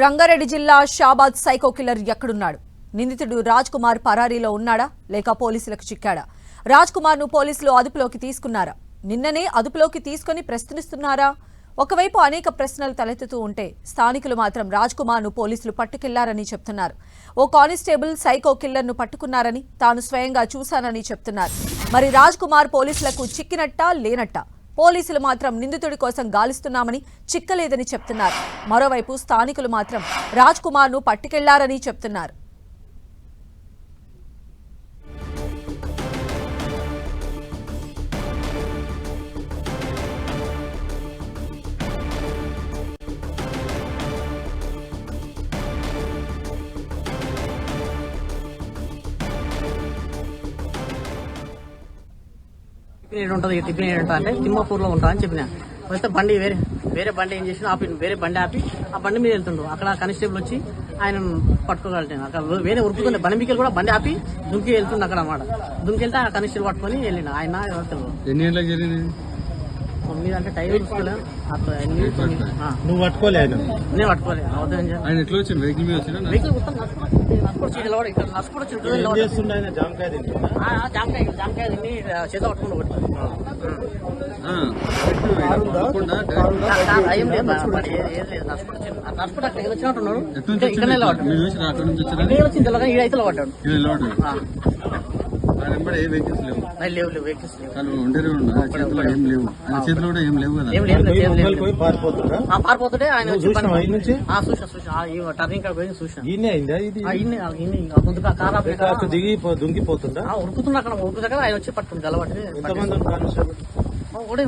రంగారెడ్డి జిల్లా Shabad psycho killer ఎక్కడున్నాడు? నిందితుడు రాజ్ కుమార్ పరారీలో ఉన్నాడా లేక పోలీసులకు చిక్కాడా? రాజ్ కుమార్ ను పోలీసులు అదుపులోకి తీసుకున్నారా? నిన్ననే అదుపులోకి తీసుకొని ప్రశ్నిస్తున్నారా? ఒకవైపు అనేక ప్రశ్నలు తలెత్తుతూ ఉంటే స్థానికులు మాత్రం రాజ్ కుమార్ ను పోలీసులు పట్టుకెళ్లారని చెప్తున్నారు. ఓ కానిస్టేబుల్ సైకో కిల్లర్ ను పట్టుకున్నారని తాను స్వయంగా చూశానని చెప్తున్నారు. మరి రాజ్ కుమార్ పోలీసులకు చిక్కినట్టా లేనట్టా? పోలీసులు మాత్రం నిందితుడి కోసం గాలిస్తున్నామని చిక్కలేదని చెప్తున్నారు. మరోవైపు స్థానికులు మాత్రం రాజ్ కుమార్ ను పట్టుకెళ్లారని చెప్తున్నారు. ఉంటుంది టిఫిన్ ఏంటంటే అంటే తిమ్మపూర్లో ఉంటా అని చెప్పిన వస్తే బండి వేరే బండి ఏం చేసిన ఆపి వేరే బండి ఆపి ఆ బండి మీద వెళ్తుండ్రు. అక్కడ కానిస్టేబుల్ వచ్చి ఆయన పట్టుకోగలిగాను. అక్కడ వేరే ఉరుకుతుంది బండి మీకెళ్ళి కూడా బండి ఆపి దుంకి వెళ్తుంది అక్కడ అన్నమాట. దుంకి వెళ్తే ఆ కానిస్టేబుల్ పట్టుకొని వెళ్ళిన ఆయన ఎన్ని గంటలకు జరిగింది? 9 అంటే టైం చూసుకోలేదు. నువ్వు పట్టుకోలేదు? నేను పట్టుకోలేదు. ఆయన ఎట్లా వచ్చింది? వెహికల్ మీద వచ్చిన వెహికల్ మొత్తం నడుచుకోవచ్చు ఇక్కడ నడుచుకోవచ్చు. జామకాయ తిని చేత పట్టుకుని నడుచుకుంటే అక్కడ వచ్చినట్టున్నాడు. ఇక్కడ వచ్చింది తెల్లగా ఈడైతే పడ్డాడు. లేవు వెహికల్స్ పారిపోతుంటే ఆయన టర్నింగ్ కాడ పోయి చూసిన దుంకిపోతుందా ఉరుకుతున్నా. అక్కడ ఉరుకుతాక ఆయన వచ్చి పట్టుకుంది గలబట్టి ఒకటే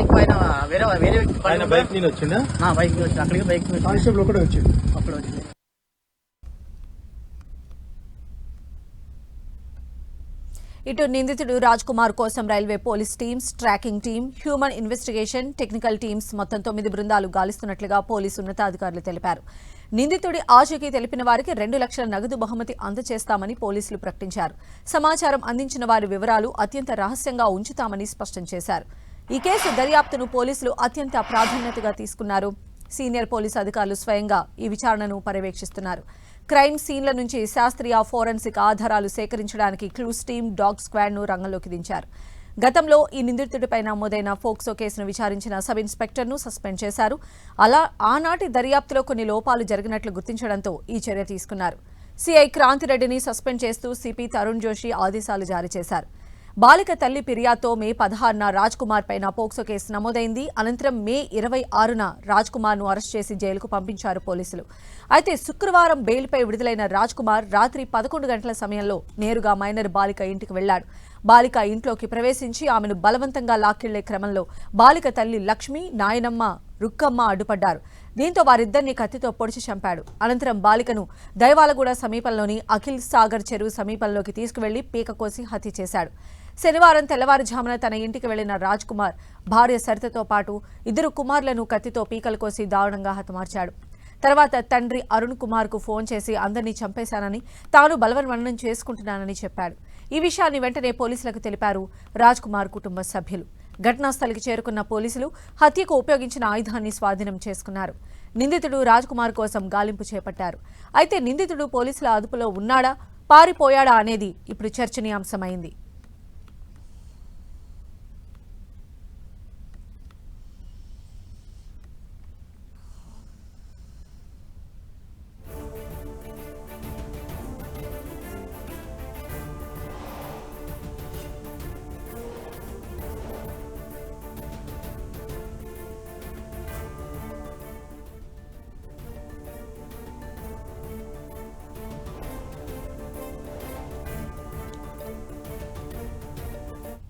ఎక్కువ ఆయన వేరే వ్యక్తి బైక్ మీద వచ్చిందా? బైక్ మీద వచ్చి అక్కడికి బైక్ కానిస్టేబుల్ ఒకటే వచ్చింది. అక్కడ వచ్చింది. ఇటు నిందితుడు రాజ్ కుమార్ కోసం railway police teams, tracking team, human investigation, technical teams మొత్తం 9 బృందాలు గాలిస్తున్నట్లుగా పోలీసు ఉన్నతాధికారులు తెలిపారు. నిందితుడి ఆచూకీ తెలిపిన వారికి 2 లక్షల నగదు బహుమతి అందజేస్తామని పోలీసులు ప్రకటించారు. సమాచారం అందించిన వారి వివరాలు అత్యంత రహస్యంగా ఉంచుతామని స్పష్టం చేశారు. ఈ కేసు దర్యాప్తును పోలీసులు అత్యంత ప్రాధాన్యతగా తీసుకున్నారు. సీనియర్ పోలీసు అధికారులు స్వయంగా ఈ విచారణను పర్యవేక్షిస్తున్నారు. క్రైమ్ సీన్ల నుంచి శాస్త్రీయ ఫోరెన్సిక్ ఆధారాలు సేకరించడానికి క్లూస్ టీమ్, డాగ్ స్క్వాడ్ ను రంగంలోకి దించారు. గతంలో ఈ నిందితుడిపై నమోదైన ఫోక్సో కేసును విచారించిన సబ్ ఇన్స్పెక్టర్ను సస్పెండ్ చేశారు. ఆనాటి దర్యాప్తులో కొన్ని లోపాలు జరిగినట్లు గుర్తించడంతో ఈ చర్య తీసుకున్నారు. సిఐ క్రాంతిరెడ్డిని సస్పెండ్ చేస్తూ సిపి తరుణ్ జోషి ఆదేశాలు జారీ చేశారు. బాలిక తల్లి ఫిర్యాదుతో మే 16న రాజ్ కుమార్ పైన పోక్సో కేసు నమోదైంది. అనంతరం మే 26న రాజ్ కుమార్ ను అరెస్ట్ చేసి జైలుకు పంపించారు పోలీసులు. అయితే శుక్రవారం బెయిల్పై విడుదలైన రాజ్ కుమార్ రాత్రి 11 గంటల సమయంలో నేరుగా మైనర్ బాలిక ఇంటికి వెళ్లాడు. బాలిక ఇంట్లోకి ప్రవేశించి ఆమెను బలవంతంగా లాక్కెళ్లే క్రమంలో బాలిక తల్లి లక్ష్మి, నాయనమ్మ రుక్కమ్మ అడ్డుపడ్డారు. దీంతో వారిద్దరిని కత్తితో పొడిచి చంపాడు. అనంతరం బాలికను దైవాలగూడ సమీపంలోని అఖిల్ సాగర్ చెరువు సమీపంలోకి తీసుకువెళ్లి పీక కోసి హత్య చేశాడు. శనివారం తెల్లవారుజామున తన ఇంటికి వెళ్లిన రాజ్ కుమార్ భార్య సరితతో పాటు 2 కుమారులను కత్తితో పీకలు కోసి దారుణంగా హతమార్చాడు. తర్వాత తండ్రి అరుణ్ కుమార్ కు ఫోన్ చేసి అందరినీ చంపేశానని, తాను బలవన్మరణం చేసుకుంటున్నానని చెప్పాడు. ఈ విషయాన్ని వెంటనే పోలీసులకు తెలిపారు రాజ్ కుమార్ కుటుంబ సభ్యులు. ఘటనా స్థలికి చేరుకున్న పోలీసులు హత్యకు ఉపయోగించిన ఆయుధాన్ని స్వాధీనం చేసుకున్నారు. నిందితుడు రాజ్ కుమార్ కోసం గాలింపు చేపట్టారు. అయితే నిందితుడు పోలీసుల అదుపులో ఉన్నాడా, పారిపోయాడా అనేది ఇప్పుడు చర్చనీయాంశమైంది.